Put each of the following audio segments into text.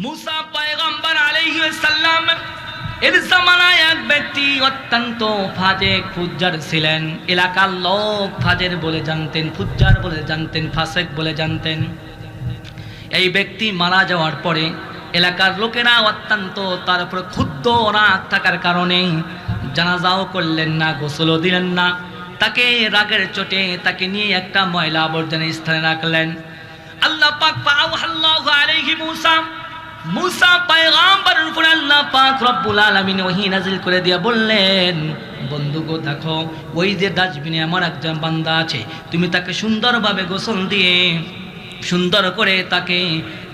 মুসা পয়গম্বর আলাইহিস সালাম এর জামানায় এক ব্যক্তি অত্যন্ত ফাজেক ফুজ্জার ছিলেন। এলাকার লোক ফাজের বলে জানতেন, ফুজ্জার বলে জানতেন, ফাসেক বলে জানতেন। এই ব্যক্তি মারা যাওয়ার পরে এলাকার লোকেরা অত্যন্ত তার উপর ক্ষুব্ধ রাগ থাকার কারণে জানাজাও করলেন না, গোসলও দিলেন না। তাকে রাগের চোটে তাকে নিয়ে একটা ময়লা আবর্জনা স্থানে রাখলেন। আল্লাহ পাক ফাআওহাল্লাহু আলাইহি মুসা পয়গম্বরের উপর আল্লাহ পাক রব্বুল আলামিন ওহী নাযিল করে দিয়ে বললেন, বন্ধুগো দেখো ওই যে ডাস্টবিনে আমার একজন বান্দা আছে, তুমি তাকে সুন্দরভাবে গোসল দিয়ে সুন্দর করে তাকে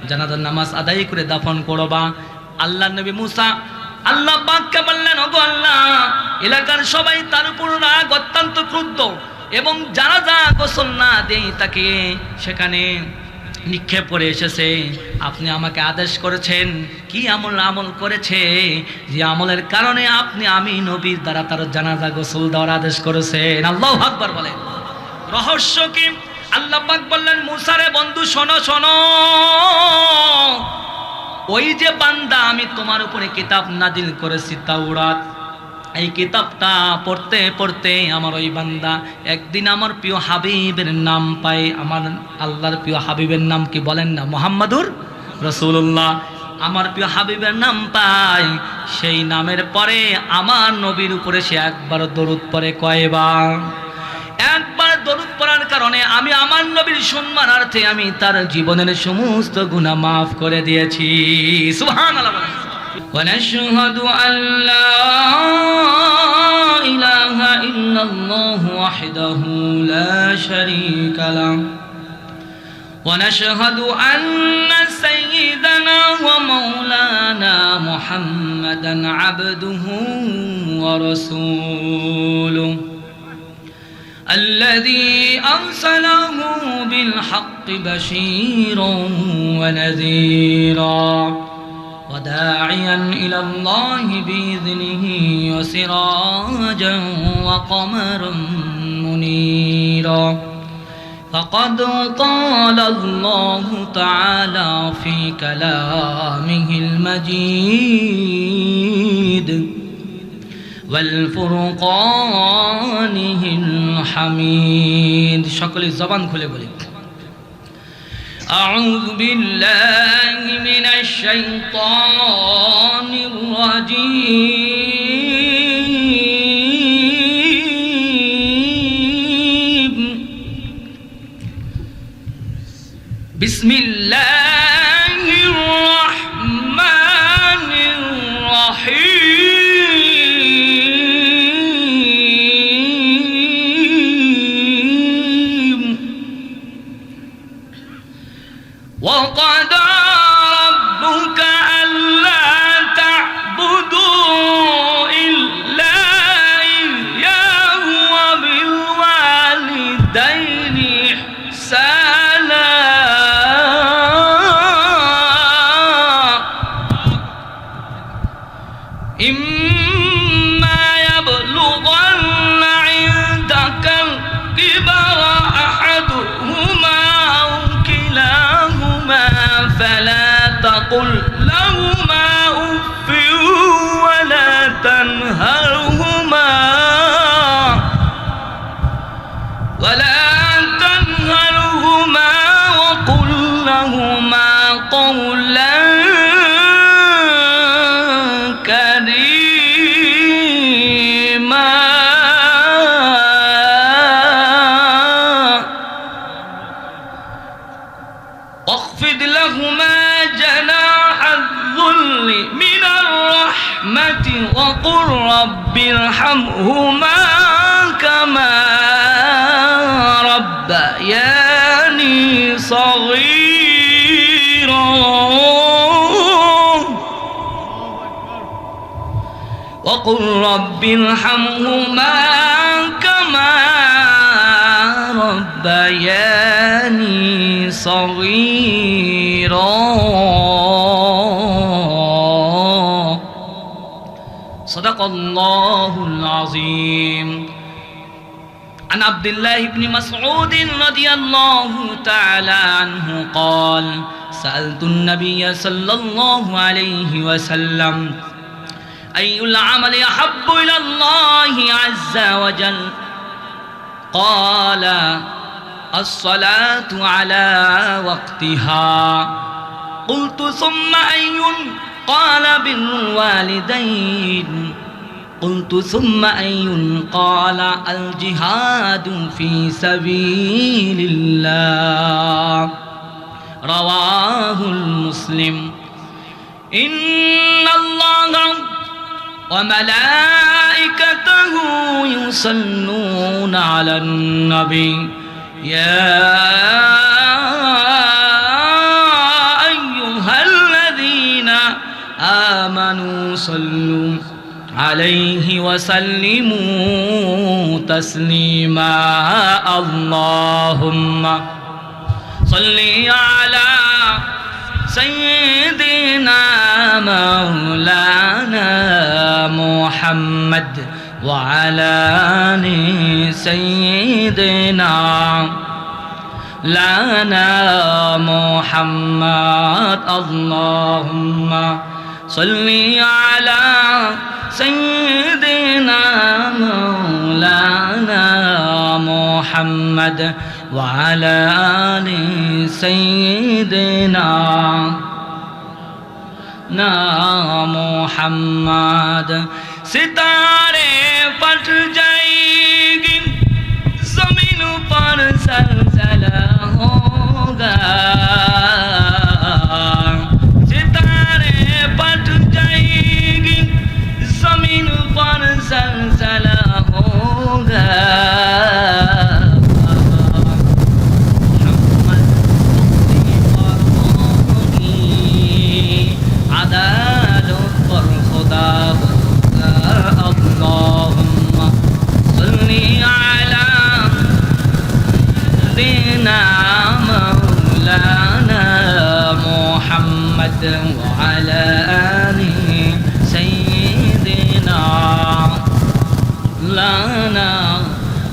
জানাজার নামাজ আদায় করে দাফন করবা। আল্লাহ নবী মুসা আল্লাহ পাককে বললেন, ওগো আল্লাহ, এলাকার সবাই তার উপর রাগ অত্যন্ত ক্রুদ্ধ এবং জানাজা গোসল না দেই তাকে সেখানে নিক্ষেপ করে এসেছে। আপনি আমাকে আদেশ করেছেন, কি আমল করেছে যে আমলের কারণে আমি নবীর দ্বারা তার জানাজা গোসল দেওয়ার আদেশ করেছেন? আল্লাহু আকবার বলেন। রহস্য কি? আল্লাহ পাক বললেন, মুসা রে বন্ধু শোনো, ওই যে বান্দা আমি তোমার উপরে কিতাব নাজিল করেছি তাওরাত, এই কিতাবটা পড়তে পড়তে আমার ওই বান্দা একদিন আমার প্রিয় হাবিবের নাম পায়। আমার আল্লাহর প্রিয় হাবিবের নাম কি বলেন না? মুহাম্মাদুর রাসূলুল্লাহ। আমার প্রিয় হাবিবের নাম পায়, সেই নামের পরে আমার নবীর উপরে সে একবার দরুদ পড়ে। কয়বার? একবার দরুদ পড়ার কারণে আমি আমার নবীর সম্মানার্থে আমি তার জীবনের সমস্ত গুনাহ মাফ করে দিয়েছি। সুবহানাল্লাহ। ونشهد أن لا إله إلا الله وحده لا شريك له ونشهد أن سيدنا ومولانا محمدا عبده ورسوله الذي أرسله بالحق بشيرا ونذيرا وداعيا إلى الله بإذنه وسراجا وقمرا منيرا فقد قال الله تعالى في كلامه المجيد والفرقانه الحميد সকল জবান খুলে বলি أعوذ بالله من الشيطان الرجيم بسم الله الرحمن الرحيم وقضى ربك ألا تعبدوا إلا إياه وبالوالدين إحسانا إما يبلغن عندك الكبر أحدهما أو كلاهما فلا تقل لهما أف ولا تنهرهما وقل لهما قولا كريما واخفض لهما جناح الذل من الرحمة وقل رب ارحمهما كما ربياني صغيرا وقل رب ارحمهما كما ربياني صغيرا صدق الله العظيم عن عبد الله بن مسعود رضي الله تعالى عنه قال সাআলতু النبي صلى الله عليه وسلم أي العمل أحب إلى الله عز وجل قال الصلاة على وقتها قلت ثم أي قال بالوالدين قلت ثم أي قال الجهاد في سبيل الله رواه المسلم إن الله وملائكته يصلون على النبي يا أيها الذين آمنوا صلوا عليه وسلموا تسليما اللهم صل على سيدنا مولانا محمد وعلى آل سيدنا لنا محمد اللهم صل على سيدنا مولانا محمد وعلى آل سيدنا محمد सितारे फट जाएगी जमीन पर सलसला होगा सितारे फट जाएगी जमीन पर सलसला होगा وعلى آل سيدنا لنا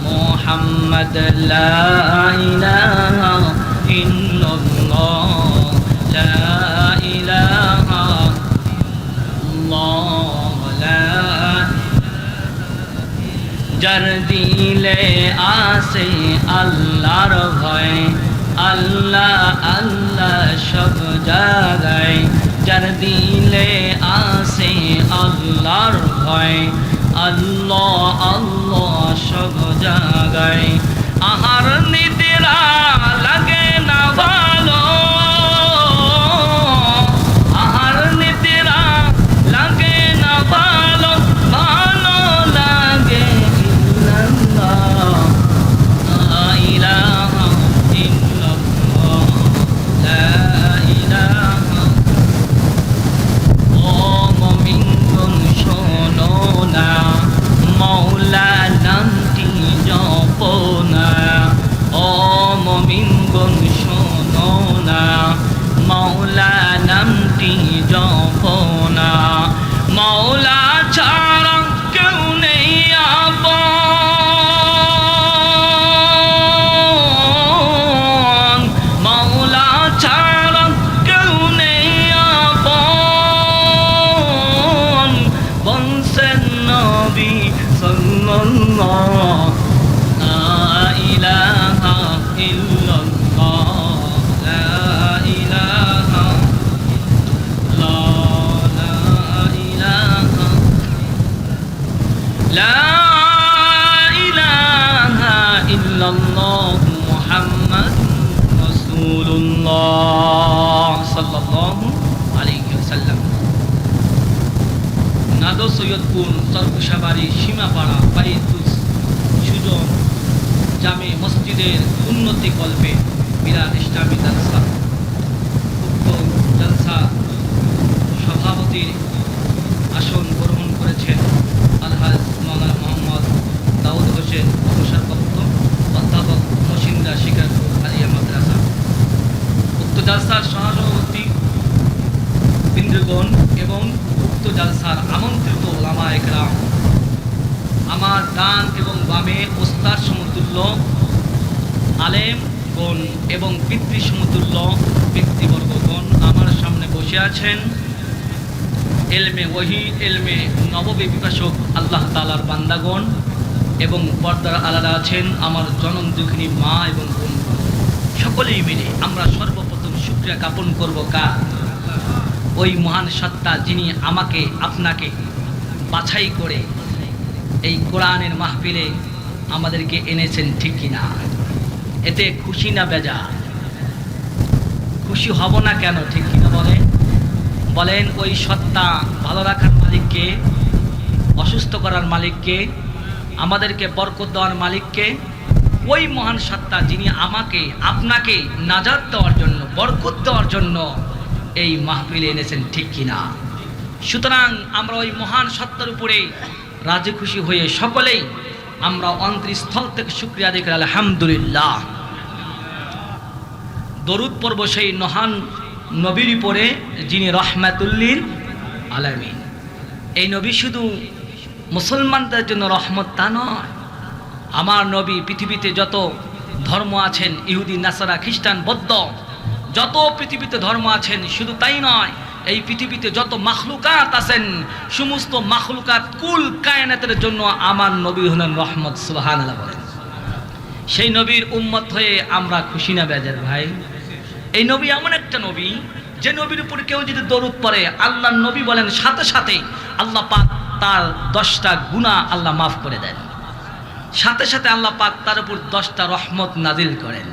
محمد لا إله إلا الله لا إله الله لا যার দিলে আসে আল্লাহর ভয় আল্লাহ আল্লাহ সব জায়গায় যার দিলে আসে আল্লাহর ভয় আল্লাহ আল্লাহ সব জায়গায় আহার নিদ্রা লাগে না ভালো আহার নিদ্রা লাগে না ভালো ভালো লাগে ইল্লাল্লাহ লা ইলাহা ইল্লাল্লাহ লা ইলাহা ও মুমিন শোনো না মাওলা নামটি জপো না ও মুমিন শোনো না মাওলা নামটি জপো না মাওলা ছাড়া কেউ নেই আপন মাওলা ছাড়া কেউ নেই আপন বলছেন নবী সাল্লাল্লাহু লা ইলাহা ইল্লাল্লাহ লা ইলাহা লা ইলাহা লা ইলাহা ইল্লাল্লাহ মুহাম্মাদুর রাসূলুল্লাহ সাল্লাল্লাহু আলাইহি ওয়াসাল্লাম নাদো সৈয়দপুর সরকুশাবাড়ি সীমাপাড়া বাইতুল সুজন জামে মসজিদের উন্নতি কল্পে বিরাট ইসলামী জালসা উক্ত জালসা সভাপতির আসন গ্রহণ করেছেন আলহাজ মাওলানা মোহাম্মদ দাউদ হোসেন অবসরপ্রাপ্ত অধ্যাপক মসিন্দা শিকারপুর আলিয়া মাদ্রাসা উক্ত জালসার সহসভাপতি বৃন্দগণ এবং উক্ত জালসার আমন্ত্রিত ওলামা একরাম আমার ডান এবং বামে ওস্তাদ সমতুল্য আলেম গণ এবং পিতৃসমতুল্য ব্যক্তিবর্গগণ আমার সামনে বসে আছেন, এলমে ওহী এলমে নববী বিকাশক আল্লাহ তাআলার বান্দাগণ এবং পর্দার আলাদা আছেন আমার জনম দুঃখিনী মা এবং বোন, সকলেই মিলে আমরা সর্বপ্রথম শুকরিয়া জ্ঞাপন করব কার? ওই মহান সত্তা যিনি আমাকে আপনাকে বাছাই করে এই কোরআনের মাহফিলে আমাদেরকে এনেছেন, ঠিক কিনা? এতে খুশি না বেজা? খুশি হব না কেন, ঠিক কিনা বলেন? ওই সত্তা ভালো রাখার মালিককে, অসুস্থ করার মালিককে, আমাদেরকে বরকত দেওয়ার মালিককে, ওই মহান সত্তা যিনি আমাকে আপনাকে নাজাত দেওয়ার জন্য, বরকত দেওয়ার জন্য এই মাহফিলে এনেছেন, ঠিক কিনা? সুতরাং আমরা ওই মহান সত্তার উপরে রাজি খুশি হয়ে সকলেই আমরা অন্তরস্থল থেকে শুকরিয়া আদায় করি, আলহামদুলিল্লাহ। দরুদ পড়ব সেই মহান নবীর উপরে যিনি রহমাতুল্লিল আলামিন। এই নবী শুধু মুসলমানদের জন্য রহমত তা নয়, আমার নবী পৃথিবীতে যত ধর্ম আছেন, ইহুদি, নাসারা, খ্রিস্টান, বৌদ্ধ, যত পৃথিবীতে ধর্ম আছেন, শুধু তাই নয়, এই পৃথিবীতে যত মাখলুকাত আছেন, সমস্ত মাখলুকাত কুল কায়নাতের জন্য আমার নবী হলেন রহমত। সুবহানাল্লাহ বলেন। সেই নবীর উম্মত হয়ে আমরা খুশি না বেজার ভাই? এই নবী এমন একটা নবী, যে নবীর উপর কেউ যদি দরুদ পড়ে, আল্লাহর নবী বলেন সাথে সাথে আল্লাহ পাক তার 10টা গুনাহ আল্লাহ মাফ করে দেন, সাথে সাথে আল্লাহ পাক তার উপর 10টা রহমত নাজিল করেন,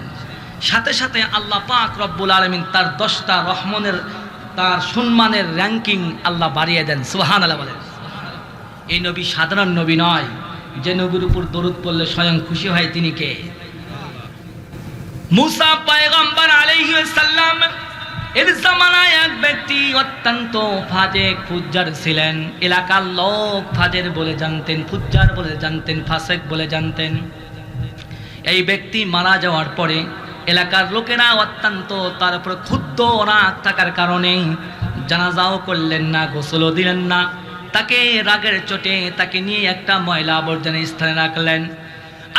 সাথে সাথে আল্লাহ পাক রব্বুল আলামিন তার 10টা রহমনের, তার সম্মানের র্যাঙ্কিং আল্লাহ বাড়িয়ে দেন। সুবহানাল্লাহ বলেন। এই নবী সাধারণ নবী নয়, যে নবীর উপর দরুদ পড়লে স্বয়ং খুশি হয় তিনি কে? মুসা পয়গম্বর আলাইহিস সালাম এর জামানায় এক ব্যক্তি অত্যন্ত ফাজেক ফুজ্জার ছিলেন। এলাকার লোক ফাজের বলে জানতেন, ফুজ্জার বলে জানতেন, ফাসেক বলে জানতেন। এই ব্যক্তি মারা যাওয়ার পরে এলাকার লোকেরা অত্যন্ত তার উপর ক্ষুব্ধ রাগ থাকার কারণে জানাজাও করলেন না, গোসলও দিলেন না। তাকে রাগের চোটে তাকে নিয়ে একটা ময়লা আবর্জনা স্থানে রাখলেন।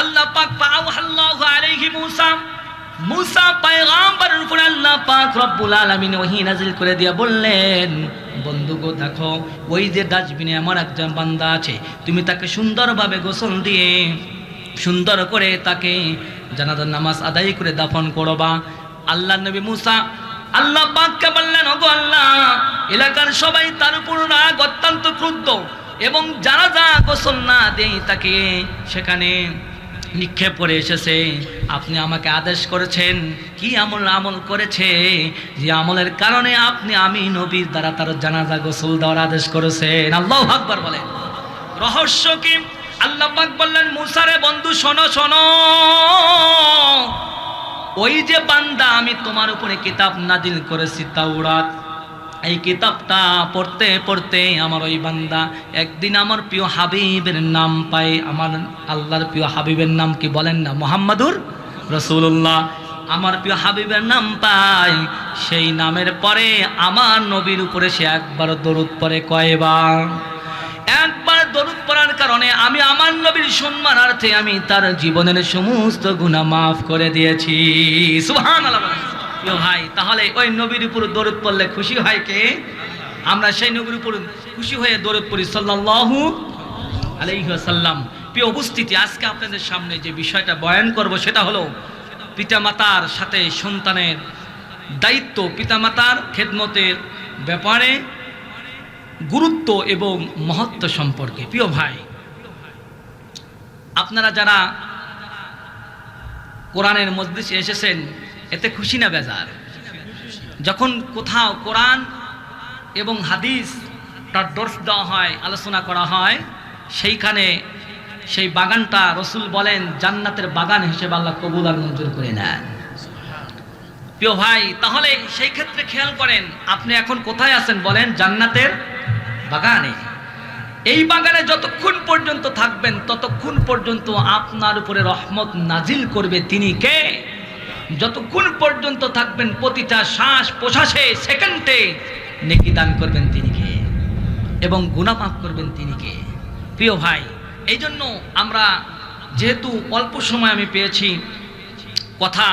আল্লাহ পাক ফাআওহাল্লাহু আলাইহি মুসা পয়গম্বরের উপর আল্লাহ পাক রব্বুল আলামিন ওহী নাজিল করে দিয়ে বললেন, বন্ধুগো দেখো, ওই যে ডাস্টবিনে আমার একজন বান্দা আছে, তুমি তাকে সুন্দরভাবে গোসল দিয়ে সুন্দর করে তাকে জানাজার নামাজ আদায় করে দাফন করবা। আল্লাহ নবী মুসা আল্লাহ পাককে বললেন, ওগো আল্লাহ, এলাকার সবাই তার উপর রাগ, অত্যন্ত ক্রুদ্ধ, এবং জানাজা গোসল না দেই তাকে সেখানে নিক্ষেপ করে এসেছে। আপনি আমাকে আদেশ করেছেন, কি আমল করেছে যে আমলের কারণে আমি নবীর দ্বারা তার জানাজা গোসল দেওয়ার আদেশ করেছেন? আল্লাহু আকবার বলেন। রহস্য কি? আল্লাহ পাক বললেন, মুসা রে বন্ধু, শোনো শোনো, ওই যে বান্দা আমি তোমার উপরে কিতাব নাজিল করেছি তাওরাত, এই কিতাবটা পড়তে পড়তে আমার ওই বান্দা একদিন আমার প্রিয় হাবিবের নাম পায়। আমার আল্লাহর প্রিয় হাবিবের নাম কি বলেন না? মুহাম্মাদুর রাসূলুল্লাহ। আমার প্রিয় হাবিবের নাম পায়, সেই নামের পরে আমার নবীর উপরে সে একবার দরুদ পড়ে। কয়বার? একবার দরুদ পড়ার কারণে আমি আমার নবীর সম্মানার্থে আমি তার জীবনের সমস্ত গুনাহ মাফ করে দিয়েছি। সুবহানাল্লাহ। প্রিয় ভাই, তাহলে ওই নবীর উপর দরুদ পড়লে খুশি হয় কে? আমরা সেই নবীর উপর খুশি হয়ে দরুদ পড়ি সাল্লাল্লাহু আলাইহি ওয়াসাল্লাম। প্রিয় উপস্থিতি, আজকে আপনাদের সামনে যে বিষয়টা বয়ান করব সেটা হলো পিতামাতার সাথে সন্তানের দায়িত্ব, পিতামাতার খেদমতের ব্যাপারে গুরুত্ব এবং মহত্ব সম্পর্কে। প্রিয় ভাই, আপনারা যারা কোরআনের মজলিসে এসেছেন, এতে খুশি না বেজার? যখন কোথাও কোরআন এবং হাদিস তার দর্শ দেওয়া হয়, আলোচনা করা হয়, সেইখানে সেই বাগানটা রসুল বলেন জান্নাতের বাগান হিসেবে আল্লাহ কবুল আর মঞ্জুর করে নেন। প্রিয় ভাই, তাহলে সেই ক্ষেত্রে খেয়াল করেন, আপনি এখন কোথায় আছেন বলেন? জান্নাতের বাগানে। এই বাগানে যতক্ষণ পর্যন্ত থাকবেন ততক্ষণ পর্যন্ত আপনার উপরে রহমত নাজিল করবে তিনি কে? যতক্ষণ পর্যন্ত থাকবেন প্রতিটা শ্বাস প্রশ্বাসে সেকেন্ডে নেকি দান করবেন তিনি কে? এবং গুনাহ মাফ করবেন তিনি কে? প্রিয় ভাই, এই জন্য আমরা যেহেতু অল্প সময় আমি পেয়েছি, কথা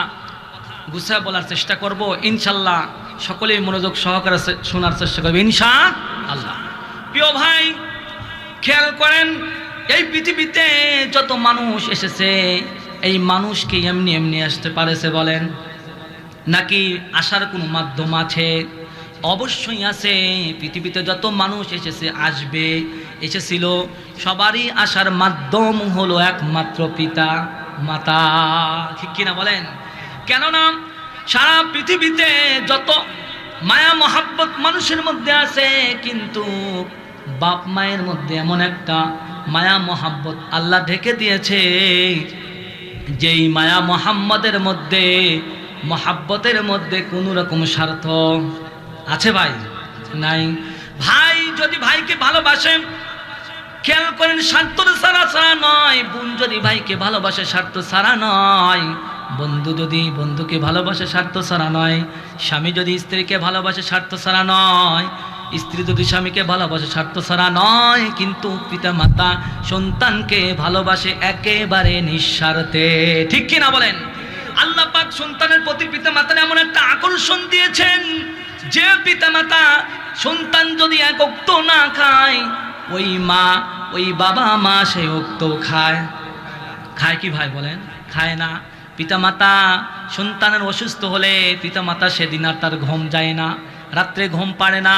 গুছায় বলার চেষ্টা করব, ইনশাল্লাহ সকলেই মনোযোগ সহকারে শোনার চেষ্টা করবে ইনশাআল্লাহ। প্রিয় ভাই, খেয়াল করেন, এই পৃথিবীতে যত মানুষ এসেছে, এই মানুষ কি এমনি এমনি আসতে পারেছে বলেন? নাকি আসার কোনো মাধ্যম আছে? অবশ্যই আছে। পৃথিবীতে যত মানুষ এসেছে, আসবে, এসেছিল, সবারই আসার মাধ্যম হলো একমাত্র পিতা মাতা। ঠিক কিনা বলেন? কেননা সারা পৃথিবীতে যত মায়া মহাব্বত মানুষের মধ্যে আছে, কিন্তু বাপ মায়ের মধ্যে এমন একটা মায়া মহাব্বত আল্লাহ ঢেকে দিয়েছে, যেই মায়া মোহাম্মদের মধ্যে, মহাব্বতের মধ্যে কোনো রকম স্বার্থ আছে ভাই? নাই। ভাই যদি ভাইকে ভালোবাসে, খেয়াল করেন, স্বার্থ ছাড়া ছাড়া নয়। বোন যদি ভাইকে ভালোবাসে, স্বার্থ ছাড়া নয়। বন্ধু যদি বন্ধুকে ভালোবাসে, স্বার্থ ছাড়া নয়। স্বামী যদি স্ত্রীকে ভালোবাসে, স্বার্থ ছাড়া নয়। স্ত্রী যদি স্বামীকে ভালোবাসে, স্বার্থ ছাড়া নয়। কিন্তু পিতা মাতা সন্তানকে ভালোবাসে একেবারে নিঃস্বার্থে। ঠিক কিনা বলেন? আল্লাহ পাক সন্তানের প্রতি পিতা মাতার এমন একটা আকর্ষণ দিয়েছেন, যে পিতা মাতা সন্তান যদি এক ওক্ত না খায়, ওই মা, ওই বাবা মা সেই ওক্ত খায়। খায় কি ভাই বলেন? খায় না। পিতামাতা সন্তানের অসুস্থ হলে পিতামাতা সেদিন আর তার ঘুম যায় না, রাত্রে ঘুম পাড়ে না।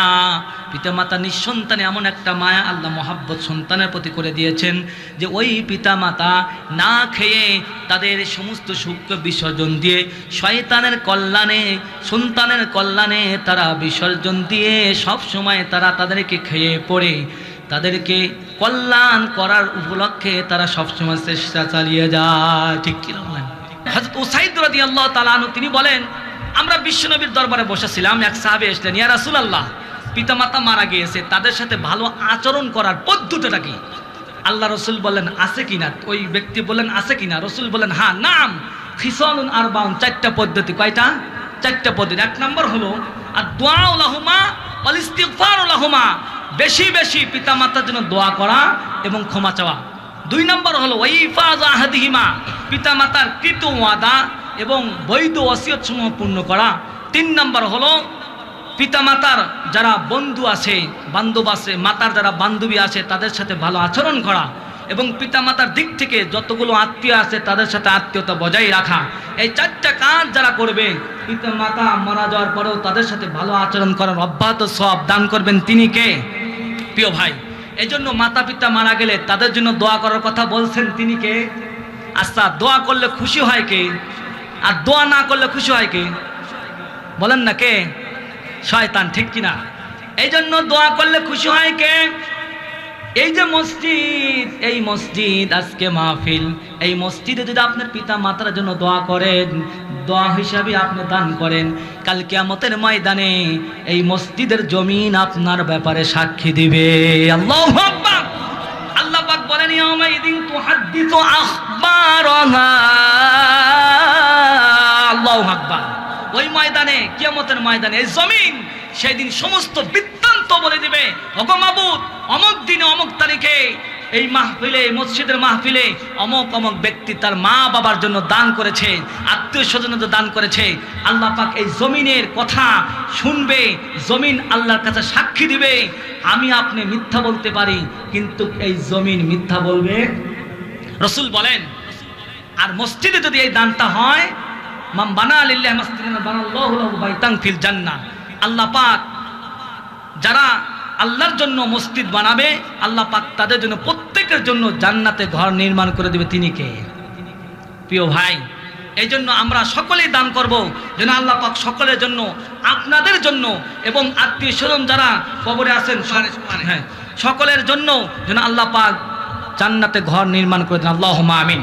পিতামাতা নিঃসন্তানে এমন একটা মায়া আল্লাহ মহাব্বত সন্তানের প্রতি করে দিয়েছেন, যে ওই পিতামাতা না খেয়ে তাদের সমস্ত সুখকে বিসর্জন দিয়ে শয়তানের কল্যাণে, সন্তানের কল্যাণে তারা বিসর্জন দিয়ে সব সময় তারা তাদেরকে খেয়ে পড়ে, তাদেরকে কল্যাণ করার উপলক্ষে তারা সবসময় চেষ্টা চালিয়ে যায়। ঠিক কিনা বলেন? হযরত উসাইদ রাদিয়াল্লাহু তাআলা আনহু তিনি বলেন, আমরা বিশ্বনবীর দরবারে বসেছিলাম, এক সাহাবী আসলেন, ইয়া রাসূলুল্লাহ, পিতামাতা মারা গিয়েছে, তাদের সাথে ভালো আচরণ করার পদ্ধতিটা কি? আল্লাহ রাসূল বললেন, আছে কিনা? ওই ব্যক্তি বললেন, আছে কিনা? রাসূল বললেন, হ্যাঁ, নাম খিসালুন আরবাউন, চারটা পদ্ধতি। কয়টা? চারটা পদ্ধতি। এক নম্বর হলো আদ-দুআউ লাহুমা ওয়াল ইস্তিগফারু লাহুমা, বেশি বেশি পিতামাতার জন্য দোয়া করা এবং ক্ষমা চাওয়া। দুই নম্বর হলো ওয়াইফাজ আহাদিহিমা, পিতামাতার কৃত ওয়াদা এবং বৈধ ওসিয়ত সমূহ পূর্ণ করা। তিন নম্বর হলো পিতামাতার যারা বন্ধু আছে, বান্ধব আছে, মাতার যারা বান্ধবী আছে, তাদের সাথে ভালো আচরণ করা এবং পিতামাতার দিক থেকে যতগুলো আত্মীয় আছে তাদের সাথে আত্মীয়তা বজায় রাখা। এই চারটা কাজ যারা করবে, পিতামাতা মারা যাওয়ার পরেও তাদের সাথে ভালো আচরণ করার অব্যাহত সওয়াব দান করবেন তিনি কে? প্রিয় ভাই, এই জন্য মাতা পিতা মারা গেলে তাদের জন্য দোয়া করার কথা বলছেন তিনি কে? আচ্ছা, দোয়া করলে খুশি হয় কে? আর দোয়া না করলে খুশি হয় কে? বলেন না কে? শয়তান। ঠিক কিনা? এই জন্য দোয়া করলে খুশি হয় কে? এই যে মসজিদ, এই মসজিদ আজকে মাহফিল, এই মসজিদে যদি আপনার পিতা মাতার জন্য দোয়া করেন, দোয়া হিসাবে আপনি দান করেন, কাল কিয়ামতের ময়দানে এই মসজিদের জমিন আপনার ব্যাপারে সাক্ষী দিবে। আল্লাহু আকবার। আল্লাহ পাক বলেন, ইয়াউমা ইদিন তুহাদ্দিসু আখবারাহা। আল্লাহু আকবার। ওই ময়দানে, কিয়ামতের ময়দানে এই জমিন সেদিন সমস্ত বৃত্তান্ত বলে দিবে, ওগো মাবুদ, অমুক দিনে অমুক তারিখে এই মাহফিলে, মসজিদের মাহফিলে অমুক অমুক ব্যক্তি তার মা বাবার জন্য দান করেছে, আত্মীয় স্বজনদের দান করেছে। আল্লাহ পাক এই জমিনের কথা শুনবে, জমিন আল্লাহর কাছে সাক্ষী দিবে। আমি আপনি মিথ্যা বলতে পারি, কিন্তু এই জমিন মিথ্যা বলবে। রাসূল বলেন, আর মসজিদে যদি এই দানটা হয়, মান বানা লিল্লাহি মাসজিদান বানাল্লাহু লাহু বাইতান ফিল জান্নাহ, আল্লাহ পাক যারা আল্লাহর জন্য মসজিদ বানাবে, আল্লাহ পাক তাদের জন্য প্রত্যেকের জন্য জান্নাতে ঘর নির্মাণ করে দেবে। তিনি কে? প্রিয় ভাই, এই জন্য আমরা সকলেই দান করব, যেন আল্লাহ পাক সকলের জন্য, আপনাদের জন্য এবং আত্মীয় স্বজন যারা কবরে আছেন, হ্যাঁ, সকলের জন্য যেন আল্লাহ পাক জান্নাতে ঘর নির্মাণ করে দেন। আল্লাহুম্মা আমিন।